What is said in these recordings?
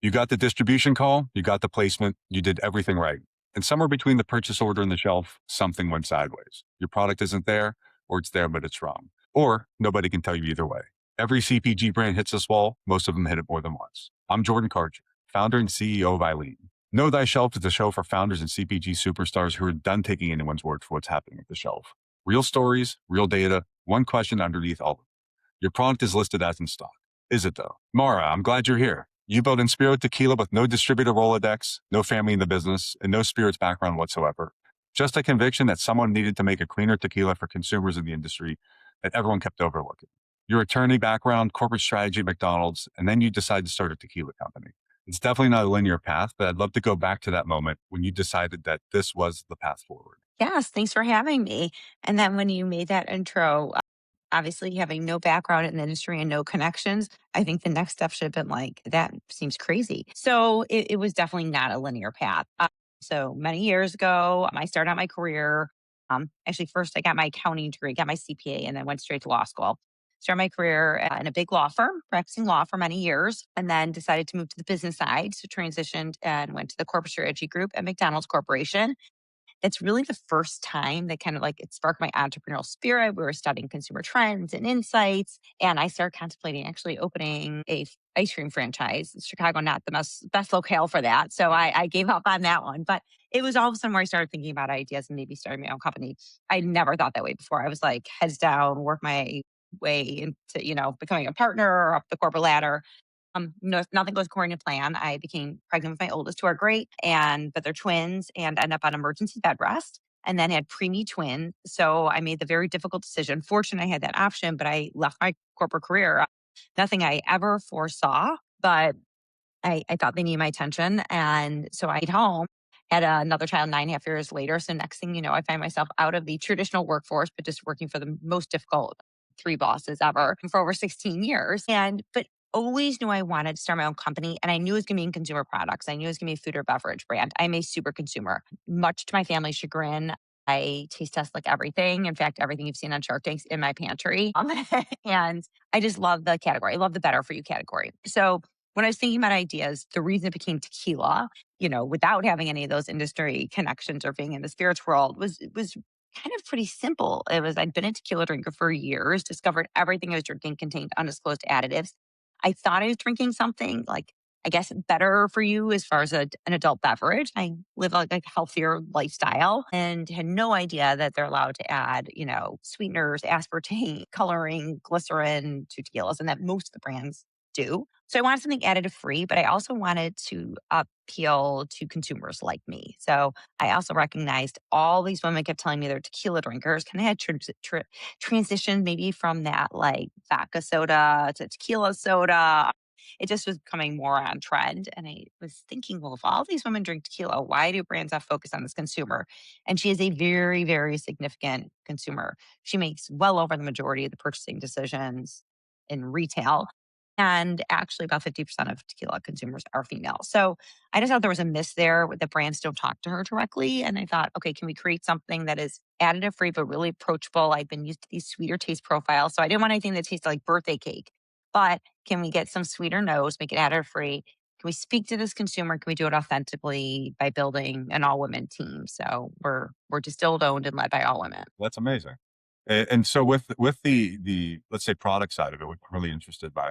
You got the distribution call, you got the placement, you did everything right. And somewhere between the purchase order and the shelf, something went sideways. Your product isn't there, or it's there, but it's wrong. Or nobody can tell you either way. Every CPG brand hits this wall. Most of them hit it more than once. I'm Jordan Carter, founder and CEO of Eileen. Know Thy Shelf is a show for founders and CPG superstars who are done taking anyone's word for what's happening at the shelf. Real stories, real data, one question underneath all of it. Your product is listed as in stock. Is it though? Mara, I'm glad you're here. You built Inspiro Tequila with no distributor Rolodex, no family in the business, and no spirits background whatsoever. Just a conviction that someone needed to make a cleaner tequila for consumers in the industry that everyone kept overlooking. Your attorney background, corporate strategy at McDonald's, and then you decide to start a tequila company. It's definitely not a linear path, but I'd love to go back to that moment when you decided that this was the path forward. Yes, thanks for having me. And then when you made that intro, obviously having no background in the industry and no connections, I think the next step should have been like, that seems crazy. So it was definitely not a linear path. So many years ago, I started out my career. Actually, first I got my accounting degree, got my CPA, and then went straight to law school. Started my career in a big law firm, practicing law for many years, and then decided to move to the business side. So transitioned and went to the corporate strategy group at McDonald's Corporation. It's really the first time that kind of like it sparked my entrepreneurial spirit. We were studying consumer trends and insights. And I started contemplating actually opening ice cream franchise. Chicago, not the best locale for that. So I gave up on that one. But it was all of a sudden where I started thinking about ideas and maybe starting my own company. I never thought that way before. I was like heads down, work my way into, becoming a partner or up the corporate ladder. No, nothing goes according to plan. I became pregnant with my oldest, who are great, but they're twins, and ended up on emergency bed rest, and then had preemie twins. So I made the very difficult decision. Fortunately, I had that option, but I left my corporate career. Nothing I ever foresaw, but I thought they needed my attention, and so I ate home. Had another child 9.5 years later. So next thing you know, I find myself out of the traditional workforce, but just working for the most difficult three bosses ever for over 16 years. But always knew I wanted to start my own company. And I knew it was going to be in consumer products. I knew it was going to be a food or beverage brand. I'm a super consumer, much to my family's chagrin. I taste test like everything. In fact, everything you've seen on Shark Tank's in my pantry. And I just love the category. I love the better for you category. So when I was thinking about ideas, the reason it became tequila, without having any of those industry connections or being in the spirits world was kind of pretty simple. I'd been a tequila drinker for years, discovered everything I was drinking contained undisclosed additives. I thought I was drinking something like, I guess, better for you as far as an adult beverage. I live like a healthier lifestyle and had no idea that they're allowed to add, sweeteners, aspartame, coloring, glycerin to tequilas, and that most of the brands do. So I wanted something additive free, but I also wanted to appeal to consumers like me. So I also recognized all these women kept telling me they're tequila drinkers. Kind of had transitioned maybe from that like vodka soda to tequila soda. It just was becoming more on trend. And I was thinking, well, if all these women drink tequila, why do brands not focus on this consumer? And she is a very, very significant consumer. She makes well over the majority of the purchasing decisions in retail. And actually, about 50% of tequila consumers are female. So I just thought there was a miss there with the brands don't talk to her directly. And I thought, okay, can we create something that is additive free, but really approachable? I've been used to these sweeter taste profiles. So I didn't want anything that tasted like birthday cake. But can we get some sweeter notes, make it additive free? Can we speak to this consumer? Can we do it authentically by building an all women team? So we're distilled, owned, and led by all women. That's amazing. And so with the let's say product side of it, what I'm really interested by,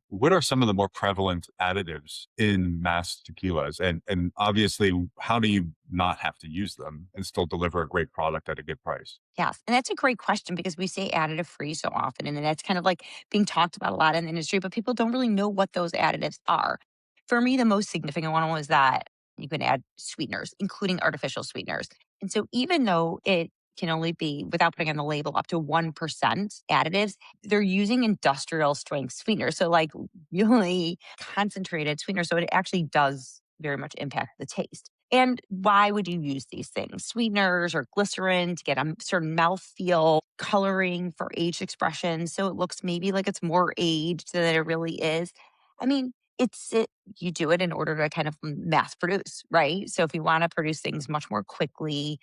what are some of the more prevalent additives in mass tequilas? And obviously, how do you not have to use them and still deliver a great product at a good price? Yes. And that's a great question because we say additive free so often. And that's kind of like being talked about a lot in the industry, but people don't really know what those additives are. For me, the most significant one was that you can add sweeteners, including artificial sweeteners. And so even though it can only be, without putting on the label, up to 1% additives, they're using industrial strength sweeteners. So, like really concentrated sweeteners. So, it actually does very much impact the taste. And why would you use these things? Sweeteners or glycerin to get a certain mouthfeel, coloring for age expression. So it looks maybe like it's more aged than it really is. I mean, you do it in order to kind of mass produce, right? So if you want to produce things much more quickly,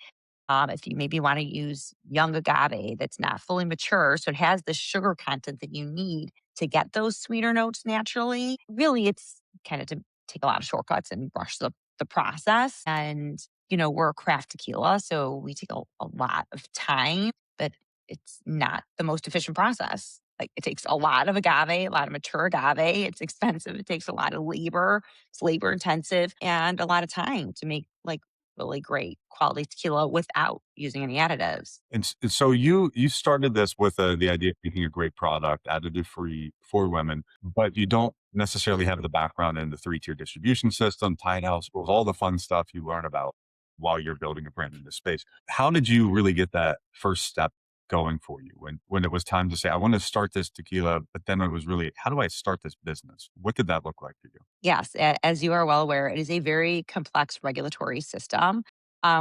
if you maybe want to use young agave that's not fully mature, so it has the sugar content that you need to get those sweeter notes naturally, really it's kind of to take a lot of shortcuts and rush the process. And, we're a craft tequila, so we take a lot of time, but it's not the most efficient process. Like it takes a lot of agave, a lot of mature agave. It's expensive. It takes a lot of labor. It's labor intensive and a lot of time to make like really great quality tequila without using any additives. And so you started this with the idea of making a great product, additive free for women, but you don't necessarily have the background in the three-tier distribution system, tied house rules, all the fun stuff you learn about while you're building a brand in this space. How did you really get that first step going for you when it was time to say, I want to start this tequila, but then it was really, how do I start this business? What did that look like for you? Yes, as you are well aware, it is a very complex regulatory system.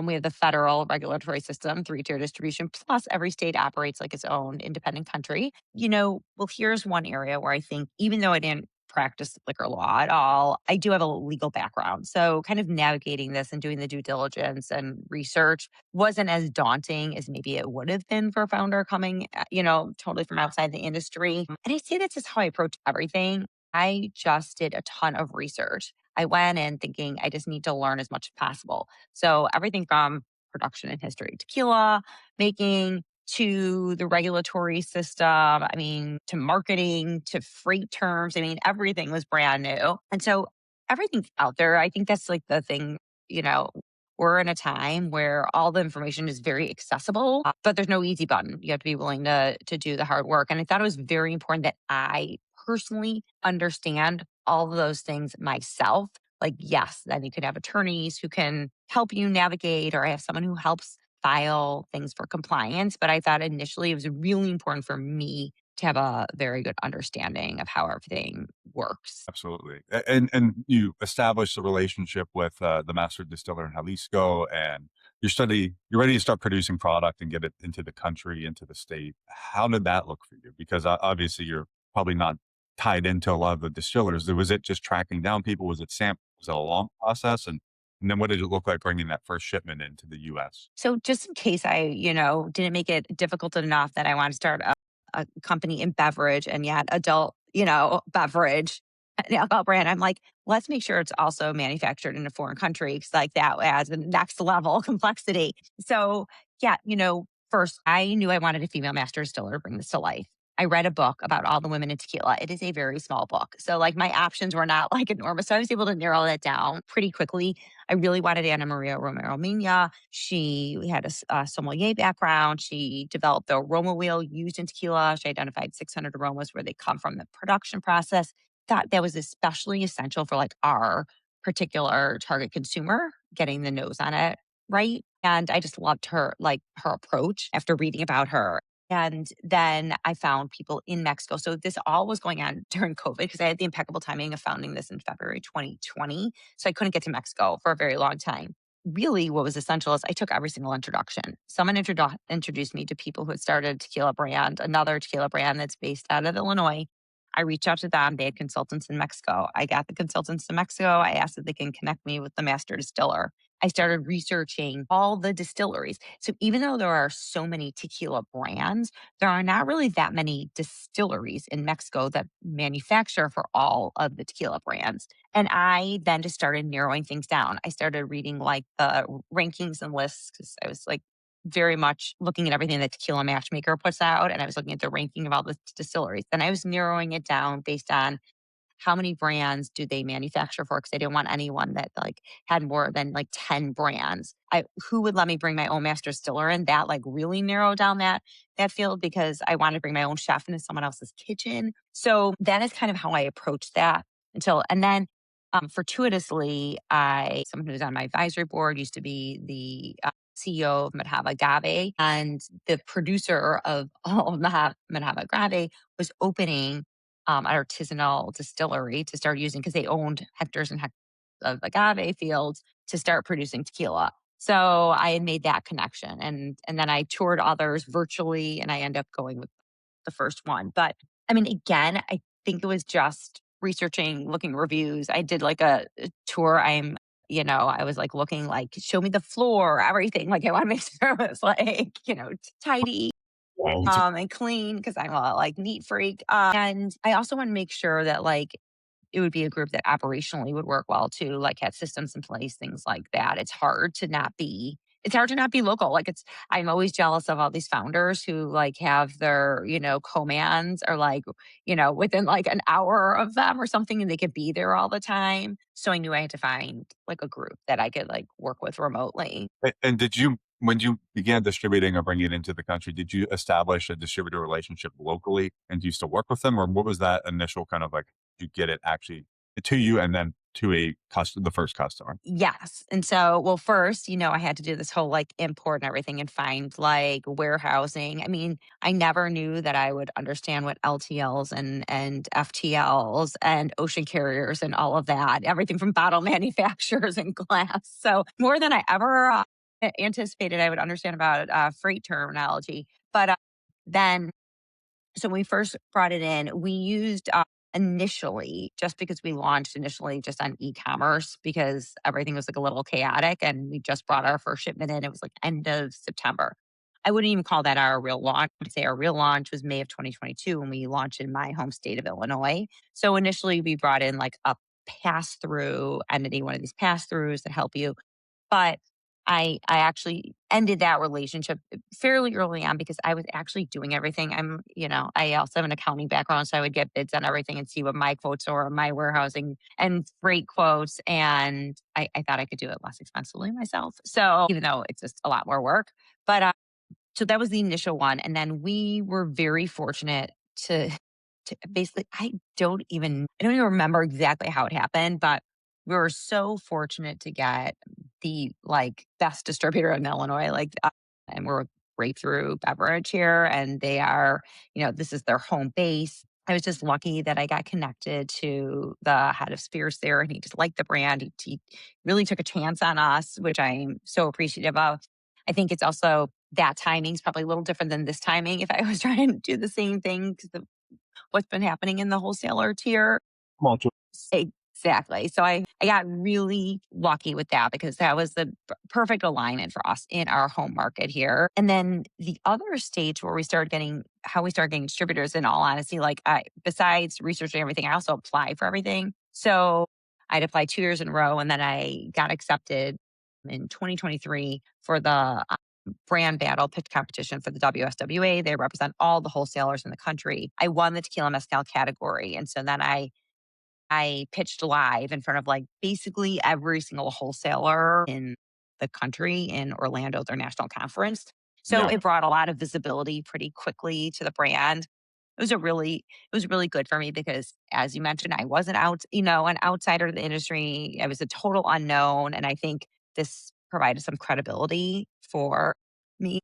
We have the federal regulatory system, three-tier distribution, plus every state operates like its own independent country. Well, here's one area where I think, even though I didn't practice liquor law at all, I do have a legal background. So, kind of navigating this and doing the due diligence and research wasn't as daunting as maybe it would have been for a founder coming, totally from outside the industry. And I say that's just how I approach everything. I just did a ton of research. I went in thinking I just need to learn as much as possible. So everything from production and history of tequila making to the regulatory system, I mean, to marketing, to freight terms. I mean, everything was brand new. And so everything's out there. I think that's like the thing, you know, we're in a time where all the information is very accessible, but there's no easy button. You have to be willing to do the hard work. And I thought it was very important that I personally understand all of those things myself. Like, yes, then you could have attorneys who can help you navigate, or I have someone who helps file things for compliance. But I thought initially it was really important for me to have a very good understanding of how everything works. Absolutely. And you established a relationship with the master distiller in Jalisco, and you're ready to start producing product and get it into the country, into the state. How did that look for you? Because obviously you're probably not tied into a lot of the distillers. Was it just tracking down people? Was it sample? Was it a long process? And then what did it look like bringing that first shipment into the US? So just in case I, didn't make it difficult enough that I want to start a company in beverage and yet adult, beverage, an alcohol brand, I'm like, let's make sure it's also manufactured in a foreign country because like that adds the next level complexity. So yeah, first I knew I wanted a female master distiller to bring this to life. I read a book about all the women in tequila. It is a very small book. So like my options were not like enormous. So I was able to narrow that down pretty quickly. I really wanted Anna Maria Romero Mina. She had a sommelier background. She developed the aroma wheel used in tequila. She identified 600 aromas where they come from the production process. Thought that was especially essential for like our particular target consumer, getting the nose on it right. And I just loved her approach after reading about her. And then I found people in Mexico. So this all was going on during COVID because I had the impeccable timing of founding this in February 2020. So I couldn't get to Mexico for a very long time. Really, what was essential is I took every single introduction. Someone introduced me to people who had started a tequila brand, another tequila brand that's based out of Illinois. I reached out to them. They had consultants in Mexico. I got the consultants to Mexico. I asked if they can connect me with the master distiller. I started researching all the distilleries. So even though there are so many tequila brands, there are not really that many distilleries in Mexico that manufacture for all of the tequila brands. And I then just started narrowing things down. I started reading like the rankings and lists because I was like very much looking at everything that Tequila Matchmaker puts out. And I was looking at the ranking of all the distilleries. Then I was narrowing it down based on how many brands do they manufacture for? Because I didn't want anyone that like had more than like 10 brands. Who would let me bring my own master distiller in? That like really narrowed down that field because I wanted to bring my own chef into someone else's kitchen. So that is kind of how I approached that and then fortuitously, someone who's on my advisory board used to be the CEO of Madhava Agave, and the producer of all of Madhava Agave was opening an artisanal distillery to start using because they owned hectares and hectares of agave fields to start producing tequila. So I had made that connection, and then I toured others virtually, and I ended up going with the first one. But I mean, again, I think it was just researching, looking at reviews. I did like a tour. I was like looking like, show me the floor, everything. Like I want to make sure it was like, tidy Right. and clean because I'm a like neat freak. And I also want to make sure that like it would be a group that operationally would work well too, like had systems in place, things like that. It's hard to not be local. Like I'm always jealous of all these founders who like have their, co-mans or like, within like an hour of them or something and they could be there all the time. So I knew I had to find like a group that I could like work with remotely. And did you, when you began distributing or bringing it into the country, did you establish a distributor relationship locally and do you still work with them? Or what was that initial kind of like, you get it actually to you and then to the first customer? Yes. And so, well, first, I had to do this whole like import and everything and find like warehousing. I mean, I never knew that I would understand what LTLs and FTLs and ocean carriers and all of that, everything from bottle manufacturers and glass. So, more than I ever anticipated I would understand about freight terminology. But then so when we first brought it in, we used initially, just because we launched initially just on e-commerce because everything was like a little chaotic and we just brought our first shipment in. It was like end of September. I wouldn't even call that our real launch. I would say our real launch was May of 2022 when we launched in my home state of Illinois. So initially we brought in like a pass through entity, one of these pass throughs that help you, but I actually ended that relationship fairly early on because I was actually doing everything. I also have an accounting background, so I would get bids on everything and see what my quotes are, my warehousing and freight quotes. And I thought I could do it less expensively myself. So even though it's just a lot more work, but so that was the initial one. And then we were very fortunate to basically I don't even remember exactly how it happened, but we were so fortunate to get the like best distributor in Illinois, and we're Breakthrough Beverage here, and they are, this is their home base. I was just lucky that I got connected to the head of Spears there, and he just liked the brand. He really took a chance on us, which I'm so appreciative of. I think it's also that timing is probably a little different than this timing. If I was trying to do the same thing, because what's been happening in the wholesaler tier. Exactly. So I got really lucky with that because that was the perfect alignment for us in our home market here. And then the other stage where we started getting distributors, in all honesty, besides researching everything, I also apply for everything. So I'd applied 2 years in a row and then I got accepted in 2023 for the brand battle pitch competition for the WSWA. They represent all the wholesalers in the country. I won the tequila mezcal category. And so then I pitched live in front of like basically every single wholesaler in the country in Orlando, their national conference. So Yeah. it brought a lot of visibility pretty quickly to the brand. It was really good for me because as you mentioned, I wasn't an outsider of the industry. I was a total unknown. And I think this provided some credibility for me,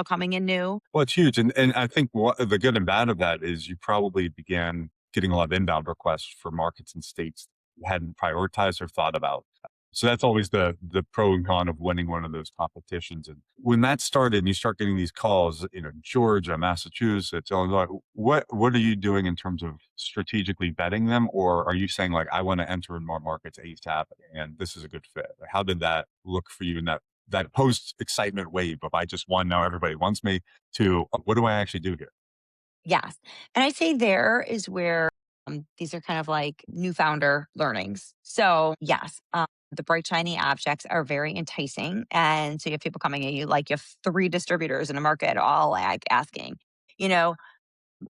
coming in new. Well, it's huge. And I think the good and bad of that is you probably began getting a lot of inbound requests for markets and states you hadn't prioritized or thought about. So that's always the pro and con of winning one of those competitions. And when that started and you start getting these calls, Georgia, Massachusetts, Illinois, what are you doing in terms of strategically vetting them? Or are you saying like, I want to enter in more markets ASAP and this is a good fit? How did that look for you in that post excitement wave of I just won, now everybody wants me, to what do I actually do here? Yes. And I say there is where these are kind of like new founder learnings. So, yes, the bright, shiny objects are very enticing. And so you have people coming at you like you have three distributors in a market all asking, you know,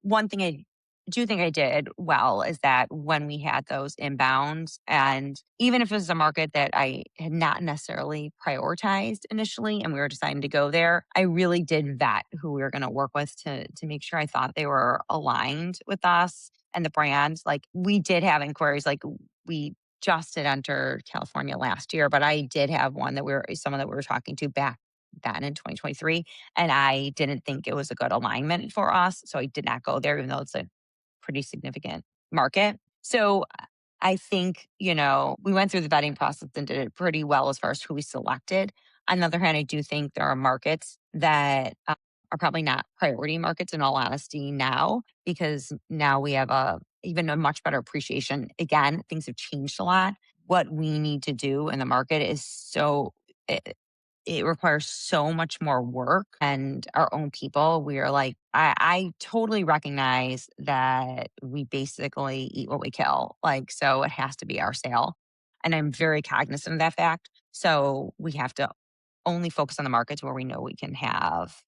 one thing I do think I did well is that when we had those inbounds, and even if it was a market that I had not necessarily prioritized initially and we were deciding to go there, I really did vet who we were going to work with to make sure I thought they were aligned with us and the brand. Like we did have inquiries, like we just had entered California last year, but I did have someone that we were talking to back then in 2023, and I didn't think it was a good alignment for us. So I did not go there, even though it's a pretty significant market. So I think, we went through the vetting process and did it pretty well as far as who we selected. On the other hand, I do think there are markets that are probably not priority markets in all honesty now, because now we have even a much better appreciation. Again, things have changed a lot. What we need to do in the market is it requires so much more work and our own people. We are like, I totally recognize that we basically eat what we kill. Like, so it has to be our sale. And I'm very cognizant of that fact. So we have to only focus on the markets where we know we can have,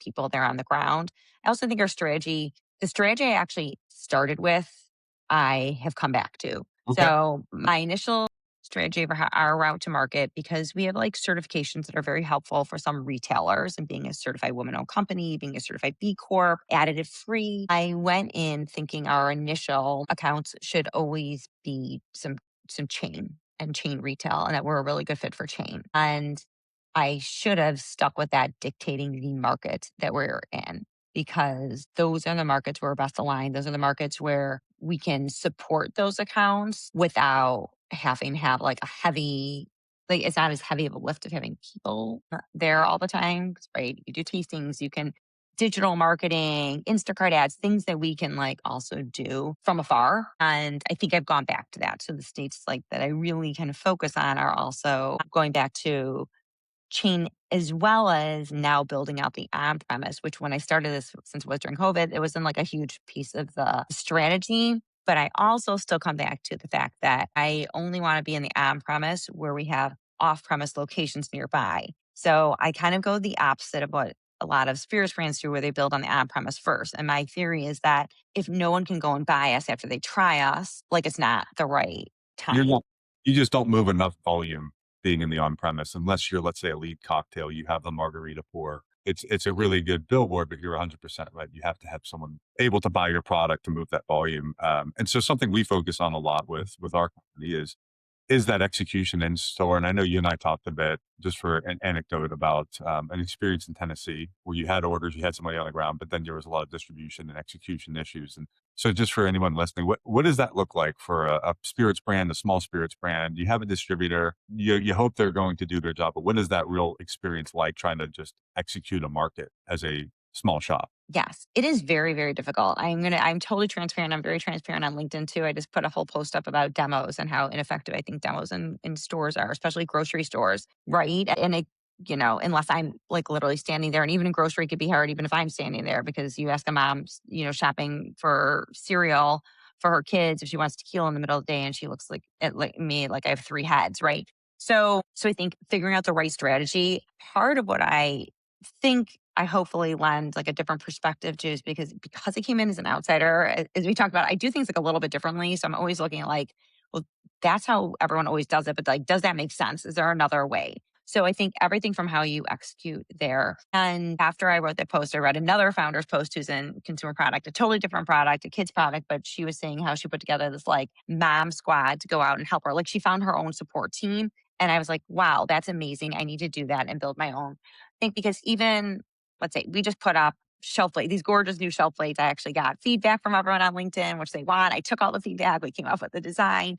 people there on the ground. I also think the strategy I actually started with, I have come back to. Okay. So my initial strategy for our route to market, because we have like certifications that are very helpful for some retailers, and being a certified woman owned company, being a certified B Corp, additive free. I went in thinking our initial accounts should always be some chain and chain retail, and that we're a really good fit for chain. And I should have stuck with that, dictating the market that we're in, because those are the markets where we're best aligned. Those are the markets where we can support those accounts without having to have like a heavy, like it's not as heavy of a lift of having people there all the time. 'Cause, right? You do tastings, you can digital marketing, Instacart ads, things that we can like also do from afar. And I think I've gone back to that. So the states like that I really kind of focus on are also going back to chain, as well as now building out the on premise, which when I started this, since it was during COVID, it wasn't like a huge piece of the strategy. But I also still come back to the fact that I only want to be in the on premise where we have off premise locations nearby. So I kind of go the opposite of what a lot of spirits brands do, where they build on the on premise first. And my theory is that if no one can go and buy us after they try us, like it's not the right You're time. not you just don't move enough volume being in the on-premise unless you're, let's say, a lead cocktail, you have the margarita pour. It's a really good billboard, but you're 100% right. You have to have someone able to buy your product to move that volume. And so something we focus on a lot with our company is that execution in store. And I know you and I talked a bit, just for an anecdote, about an experience in Tennessee where you had orders, you had somebody on the ground, but then there was a lot of distribution and execution issues. And so, just for anyone listening, what does that look like for a spirits brand, a small spirits brand? You have a distributor, you hope they're going to do their job, but what is that real experience like trying to just execute a market as a small shop? Yes, it is very, very difficult. I'm totally transparent. I'm very transparent on LinkedIn too. I just put a whole post up about demos and how ineffective I think demos in stores are, especially grocery stores, right? And unless I'm like literally standing there, and even in grocery, it could be hard, even if I'm standing there, because you ask a mom, shopping for cereal for her kids if she wants tequila in the middle of the day, and she looks like like me, like I have three heads, right? So I think figuring out the right strategy, part of what I think I hopefully lend like a different perspective to, is because I came in as an outsider, as we talked about, I do things like a little bit differently. So I'm always looking at like, well, that's how everyone always does it, but like, does that make sense? Is there another way? So I think everything from how you execute there. And after I wrote that post, I read another founder's post who's in consumer product, a totally different product, a kid's product, but she was saying how she put together this like mom squad to go out and help her. Like she found her own support team. And I was like, wow, that's amazing. I need to do that and build my own. I think because even, let's say we just put up shelf plate, these gorgeous new shelf plates. I actually got feedback from everyone on LinkedIn, which they want. I took all the feedback. We came up with the design.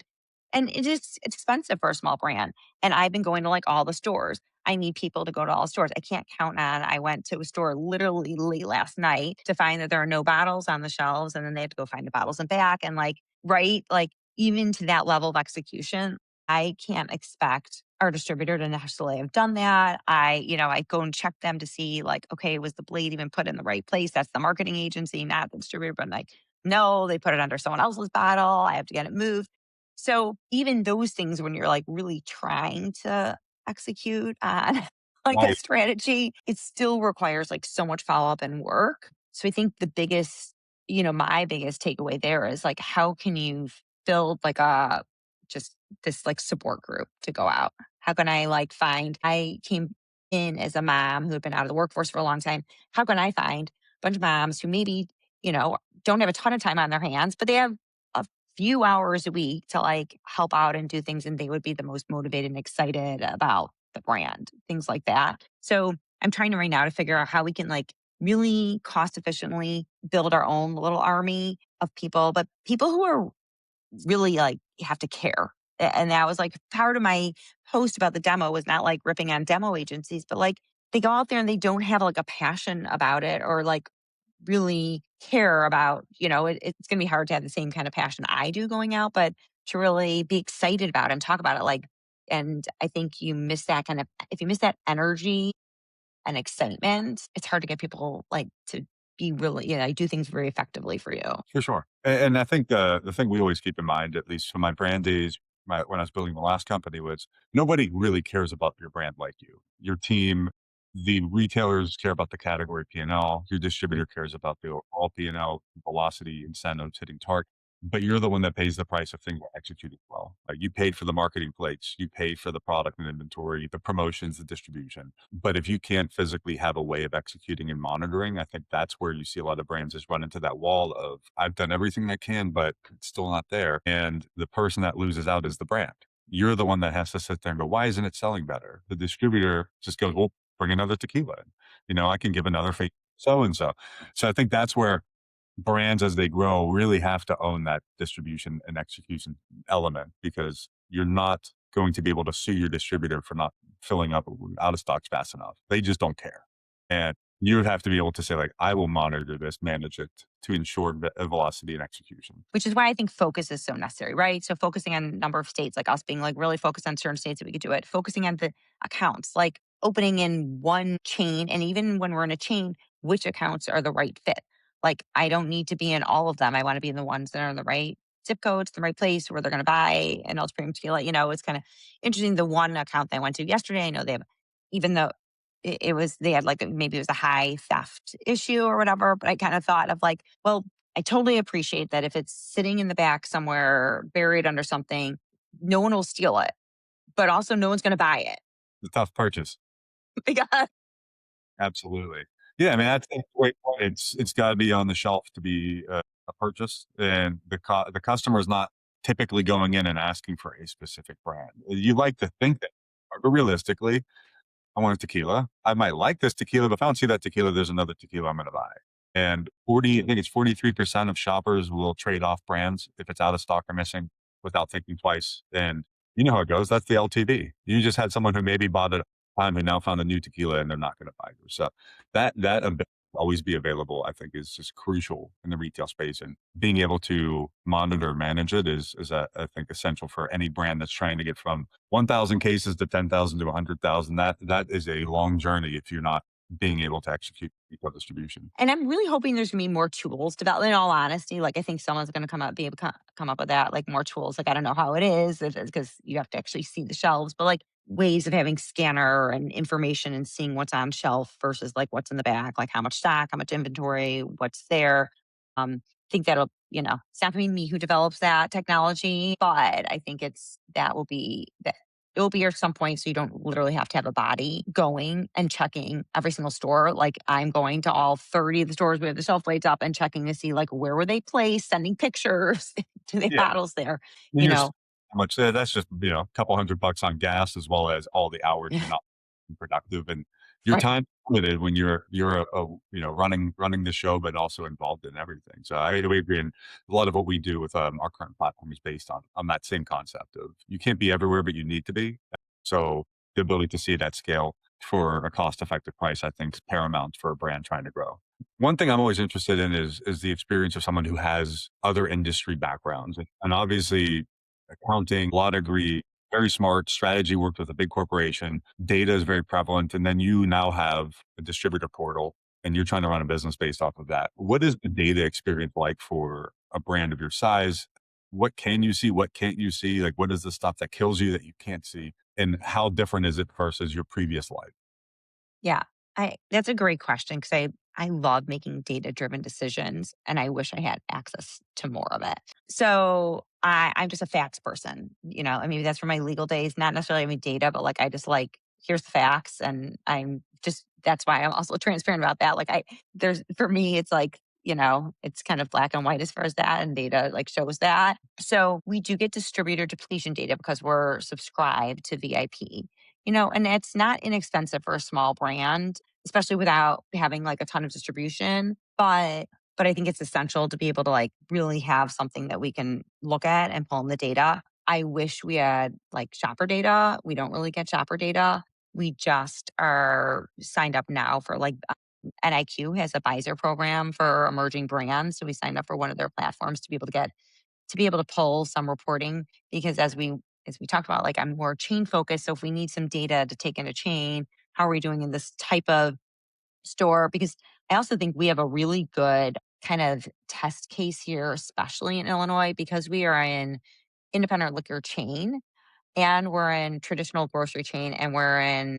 And it's expensive for a small brand. And I've been going to like all the stores. I need people to go to all the stores. I can't count on. I went to a store literally late last night to find that there are no bottles on the shelves. And then they have to go find the bottles and back. And like, right, like even to that level of execution, I can't expect our distributor to necessarily have done that. I go and check them to see like, okay, was the blade even put in the right place? That's the marketing agency, not the distributor. But like, no, they put it under someone else's bottle. I have to get it moved. So even those things, when you're like really trying to execute on like a Right. strategy, it still requires like so much follow up and work. So I think the biggest, my biggest takeaway there is like, how can you build like a just this like support group to go out? How can I like find, I came in as a mom who had been out of the workforce for a long time. How can I find a bunch of moms who maybe, don't have a ton of time on their hands, but they have a few hours a week to like help out and do things, and they would be the most motivated and excited about the brand, things like that. So I'm trying to right now to figure out how we can like really cost efficiently build our own little army of people, but people who are really like have to care. And that was like part of my post about the demo, was not like ripping on demo agencies, but like they go out there and they don't have like a passion about it, or like really care about, it's going to be hard to have the same kind of passion I do going out, but to really be excited about it and talk about it. Like And I think you miss that kind of, if you miss that energy and excitement, it's hard to get people like to be really, do things very effectively for you. For sure. And I think the thing we always keep in mind, at least from my brand days, when I was building the last company, was nobody really cares about your brand like you. Your team, the retailers care about the category P&L. Your distributor cares about the overall P&L, velocity, incentives, hitting target. But you're the one that pays the price if things are executed well. Like you paid for the marketing plates, you paid for the product and inventory, the promotions, the distribution. But if you can't physically have a way of executing and monitoring, I think that's where you see a lot of brands just run into that wall of, I've done everything I can, but it's still not there. And the person that loses out is the brand. You're the one that has to sit there and go, why isn't it selling better? The distributor just goes, well, bring another tequila in. I can give another fake so and so. So I think that's where brands as they grow really have to own that distribution and execution element, because you're not going to be able to sue your distributor for not filling up out of stocks fast enough. They just don't care. And you would have to be able to say, like, I will monitor this, manage it to ensure velocity and execution. Which is why I think focus is so necessary, right? So focusing on a number of states, like us being like really focused on certain states that we could do it, focusing on the accounts, like opening in one chain. And even when we're in a chain, which accounts are the right fit? Like I don't need to be in all of them. I want to be in the ones that are in the right zip codes, the right place where they're going to buy an ultra premium tequila. It's kind of interesting. The one account that I went to yesterday, I know they have, even though it was, they had like, maybe it was a high theft issue or whatever, but I kind of thought of like, well, I totally appreciate that if it's sitting in the back somewhere, buried under something, no one will steal it, but also no one's going to buy it. The tough purchase. Because Absolutely. Yeah, I mean, that's a great point. It's gotta be on the shelf to be a purchase, and the customer is not typically going in and asking for a specific brand. You like to think that, but realistically, I want a tequila. I might like this tequila, but if I don't see that tequila, there's another tequila I'm gonna buy. And I think it's 43% of shoppers will trade off brands if it's out of stock or missing without thinking twice. And you know how it goes. That's the LTV. You just had someone who maybe bought it time who now found a new tequila and they're not going to buy yours. So that ability to always be available, I think, is just crucial in the retail space. And being able to monitor and manage it is I think essential for any brand that's trying to get from 1,000 cases to 10,000 to 100,000. That is a long journey if you're not being able to execute retail distribution. And I'm really hoping there's gonna be more tools developed. In all honesty, like I think someone's gonna be able to come up with that, like more tools. Like I don't know how it is, because you have to actually see the shelves, but like ways of having scanner and information and seeing what's on shelf versus like what's in the back, like how much stock, how much inventory, what's there. I think that'll, it's not gonna be me who develops that technology, but I think that will be that it will be here at some point, so you don't literally have to have a body going and checking every single store. Like I'm going to all 30 of the stores we have the shelf weights up and checking to see like where were they placed, sending pictures. Do they have Yeah. bottles there? And You you're know, how much that's just, a couple $100 on gas as well as all the hours you're not productive, and your right. time limited when you're running the show, but also involved in everything. So I totally agree, and a lot of what we do with our current platform is based on that same concept of you can't be everywhere, but you need to be. So the ability to see it at scale for a cost effective price, I think, is paramount for a brand trying to grow. One thing I'm always interested in is the experience of someone who has other industry backgrounds, and obviously accounting, law degree, very smart, strategy, worked with a big corporation, data is very prevalent, and then you now have a distributor portal and you're trying to run a business based off of that. What is the data experience like for a brand of your size? What can you see? What can't you see? Like, what is the stuff that kills you that you can't see? And how different is it versus your previous life? Yeah. That's a great question because I love making data driven decisions and I wish I had access to more of it. So I'm just a facts person. And maybe that's from my legal days, not necessarily having data, but like I just like, here's the facts. And that's why I'm also transparent about that. Like for me, it's like, it's kind of black and white as far as that, and data like shows that. So we do get distributor depletion data because we're subscribed to VIP, and it's not inexpensive for a small brand, especially without having like a ton of distribution. But I think it's essential to be able to like really have something that we can look at and pull in the data. I wish we had like shopper data. We don't really get shopper data. We just are signed up now for like NIQ has a Bizer program for emerging brands. So we signed up for one of their platforms to be able to pull some reporting because as we as we talked about, like I'm more chain focused. So if we need some data to take into chain, how are we doing in this type of store? Because I also think we have a really good kind of test case here, especially in Illinois, because we are in independent liquor chain and we're in traditional grocery chain and we're in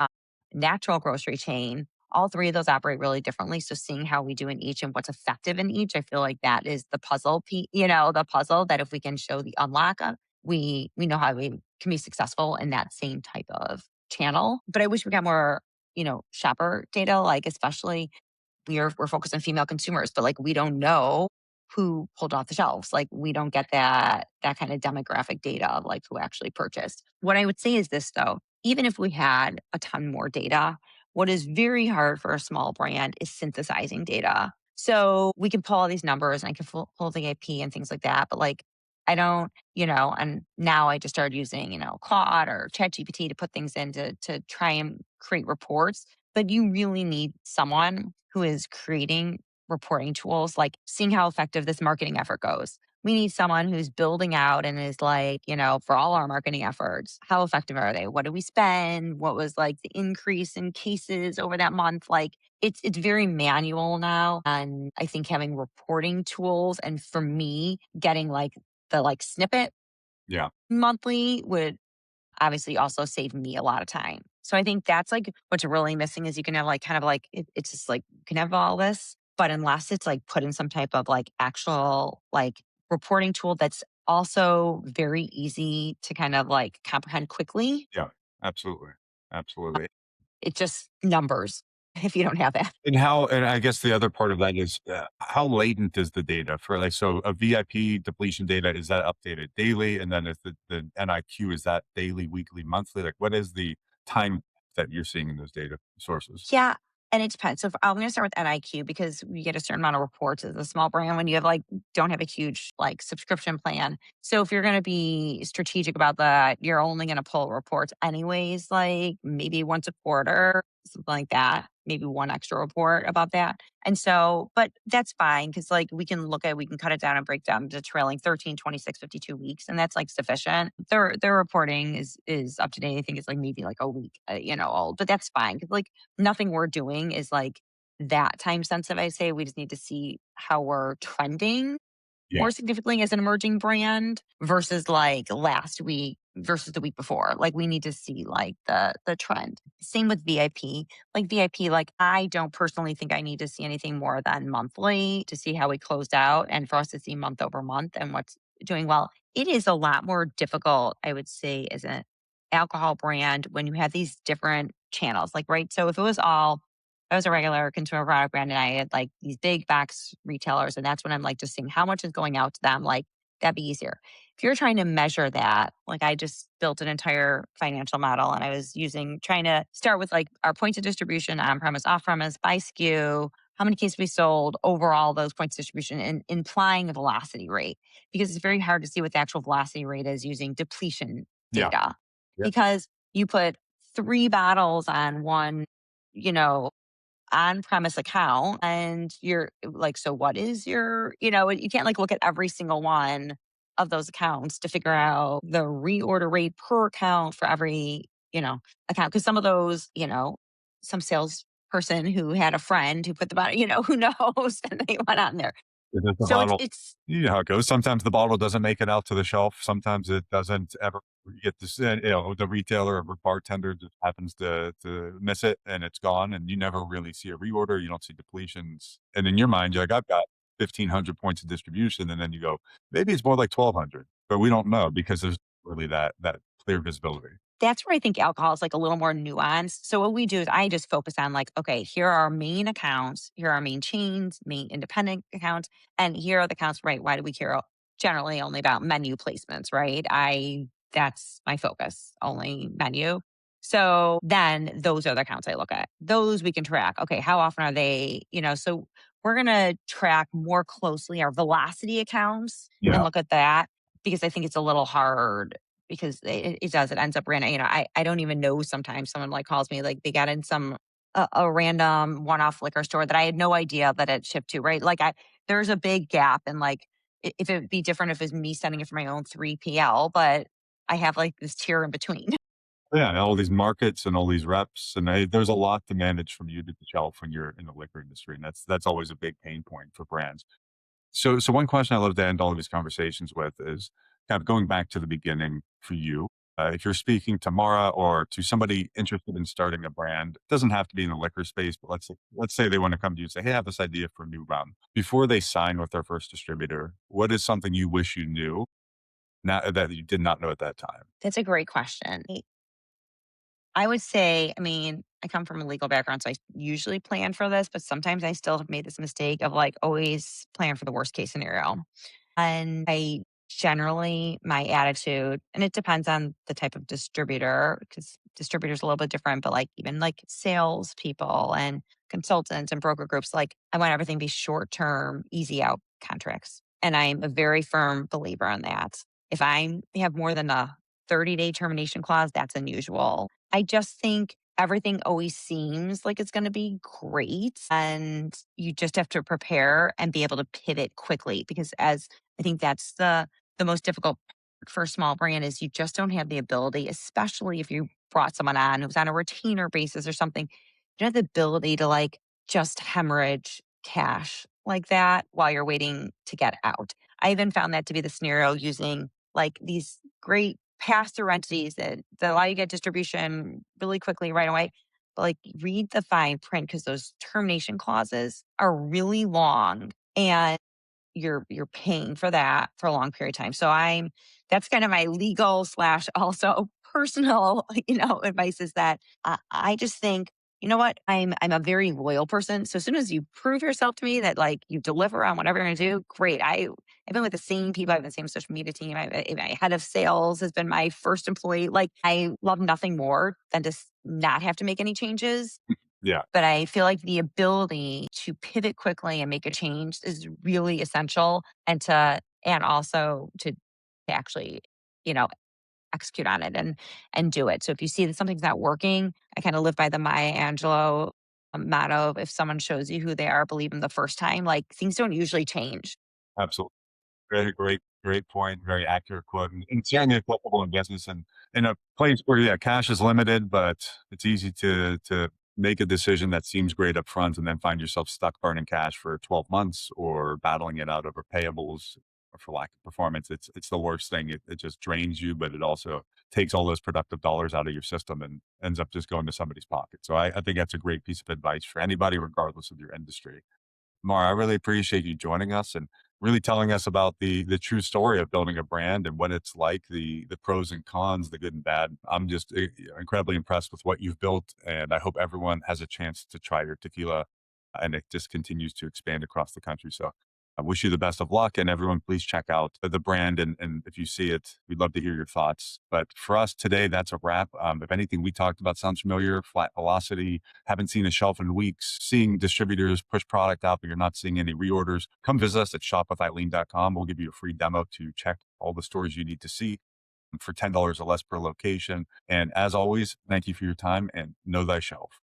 natural grocery chain. All three of those operate really differently. So seeing how we do in each and what's effective in each, I feel like that is the puzzle piece, the puzzle that if we can show the unlock, we know how we can be successful in that same type of channel. But I wish we got more, shopper data, like especially we're focused on female consumers, but like we don't know who pulled off the shelves. Like we don't get that kind of demographic data of like who actually purchased. What I would say is this though, even if we had a ton more data, what is very hard for a small brand is synthesizing data. So we can pull all these numbers and I can pull the AP and things like that, but like I don't, and now I just started using, Claude or ChatGPT to put things in to try and create reports. But you really need someone who is creating reporting tools, like seeing how effective this marketing effort goes. We need someone who's building out and is like, for all our marketing efforts, how effective are they? What do we spend? What was like the increase in cases over that month? Like it's very manual now. And I think having reporting tools and for me, getting like the like snippet Yeah. monthly would obviously also saved me a lot of time. So I think that's like what's really missing is you can have like kind of like it's just like you can have all this, but unless it's like put in some type of like actual like reporting tool that's also very easy to kind of like comprehend quickly, Yeah. Absolutely. Absolutely. it's just numbers if you don't have that. And I guess the other part of that is how latent is the data for like, so a VIP depletion data, is that updated daily? And then if the NIQ, is that daily, weekly, monthly? Like what is the time that you're seeing in those data sources? Yeah. And it depends. So I'm going to start with NIQ because we get a certain amount of reports as a small brand when you have like, don't have a huge like subscription plan. So if you're going to be strategic about that, you're only going to pull reports anyways, like maybe once a quarter, something like that, maybe one extra report about that. And so, but that's fine because like we can cut it down and break down to trailing 13, 26, 52 weeks. And that's like sufficient. Their reporting is up to date. I think it's like maybe like a week, old, but that's fine. Cause like nothing we're doing is like that time sensitive. I say we just need to see how we're trending Yeah. more significantly as an emerging brand versus like last week versus the week before. Like we need to see like the trend. Same with VIP. Like VIP, like I don't personally think I need to see anything more than monthly to see how we closed out and for us to see month over month and what's doing well. It is a lot more difficult, I would say, as an alcohol brand when you have these different channels. Like, right. So if it was all I was a regular consumer product brand and I had like these big box retailers. And that's when I'm like just seeing how much is going out to them. Like that'd be easier. If you're trying to measure that, like I just built an entire financial model and I was trying to start with like our points of distribution on premise, off premise, by SKU, how many cases we sold, overall those points of distribution, and implying a velocity rate because it's very hard to see what the actual velocity rate is using depletion Yeah. data Yeah. because you put three bottles on one, you know, on premise account and you're like, so what is you can't like look at every single one of those accounts to figure out the reorder rate per account for every, account. Cause some of those, some salesperson who had a friend who put the bottle, who knows, and they went on there. Is it the So it's, bottle? it's, You know how it goes. Sometimes the bottle doesn't make it out to the shelf. Sometimes it doesn't ever get to sit. The retailer or bartender just happens to miss it and it's gone, and you never really see a reorder. You don't see depletions, and in your mind, you're like, I've got 1,500 points of distribution, and then you go, maybe it's more like 1,200, but we don't know because there's really that clear visibility. that's where I think alcohol is like a little more nuanced. So what we do is I just focus on like, okay, here are our main accounts, here are our main chains, main independent accounts, and here are the accounts, right? Why do we care generally only about menu placements, right? That's my focus, only menu. So then those are the accounts I look at. Those we can track. Okay, how often are they, so we're going to track more closely our velocity accounts and Yeah. look at that because I think it's a little hard because it does. It ends up random. I don't even know sometimes someone like calls me like they got in a random one-off liquor store that I had no idea that it shipped to, right? Like there's a big gap and like if it'd be different if it's me sending it for my own 3PL, but I have like this tier in between. Yeah, all these markets and all these reps, and there's a lot to manage from you to the shelf when you're in the liquor industry, and that's always a big pain point for brands. So one question I love to end all of these conversations with is kind of going back to the beginning for you. If you're speaking to Mara or to somebody interested in starting a brand, it doesn't have to be in the liquor space, but let's say they want to come to you and say, "Hey, I have this idea for a new rum." Before they sign with their first distributor, what is something you wish you knew now that you did not know at that time? That's a great question. I would say, I mean, I come from a legal background, so I usually plan for this, but sometimes I still have made this mistake of like always plan for the worst case scenario. And I generally, my attitude, and it depends on the type of distributor, because distributors are a little bit different, but like even like sales people and consultants and broker groups, like I want everything to be short term, easy out contracts. And I'm a very firm believer in that. If I have more than a 30-day termination clause, that's unusual. I just think everything always seems like it's going to be great. And you just have to prepare and be able to pivot quickly because as I think that's the most difficult part for a small brand is you just don't have the ability, especially if you brought someone on who's on a retainer basis or something. You don't have the ability to like just hemorrhage cash like that while you're waiting to get out. I even found that to be the scenario using like these great pass-through entities that allow you to get distribution really quickly right away. But like read the fine print because those termination clauses are really long and you're paying for that for a long period of time. So I'm that's kind of my legal slash also personal, advice is that I just think, you know what, I'm a very loyal person. So as soon as you prove yourself to me that like you deliver on whatever you're gonna do, great. I've been with the same people, I've been the same social media team. My head of sales has been my first employee. Like I love nothing more than to not have to make any changes, Yeah, but I feel like the ability to pivot quickly and make a change is really essential and also to actually, you know, execute on it and do it. So if you see that something's not working, I kind of live by the Maya Angelou motto of if someone shows you who they are, believe them the first time, like things don't usually change. absolutely. Great point. Very accurate quote, and certainly applicable in business and in a place where yeah, cash is limited, but it's easy to make a decision that seems great up front and then find yourself stuck burning cash for 12 months or battling it out over payables or for lack of performance. It's the worst thing. It just drains you, but it also takes all those productive dollars out of your system and ends up just going to somebody's pocket. So I think that's a great piece of advice for anybody, regardless of your industry. Mara, I really appreciate you joining us and really telling us about the true story of building a brand and what it's like, the pros and cons, the good and bad. I'm just incredibly impressed with what you've built, and I hope everyone has a chance to try your tequila, and it just continues to expand across the country. So I wish you the best of luck, and everyone, please check out the brand. And if you see it, we'd love to hear your thoughts. But for us today, that's a wrap. If anything we talked about sounds familiar, flat velocity, haven't seen a shelf in weeks, seeing distributors push product out, but you're not seeing any reorders, come visit us at shopwitheileen.com. We'll give you a free demo to check all the stores you need to see for $10 or less per location. And as always, thank you for your time and know thy shelf.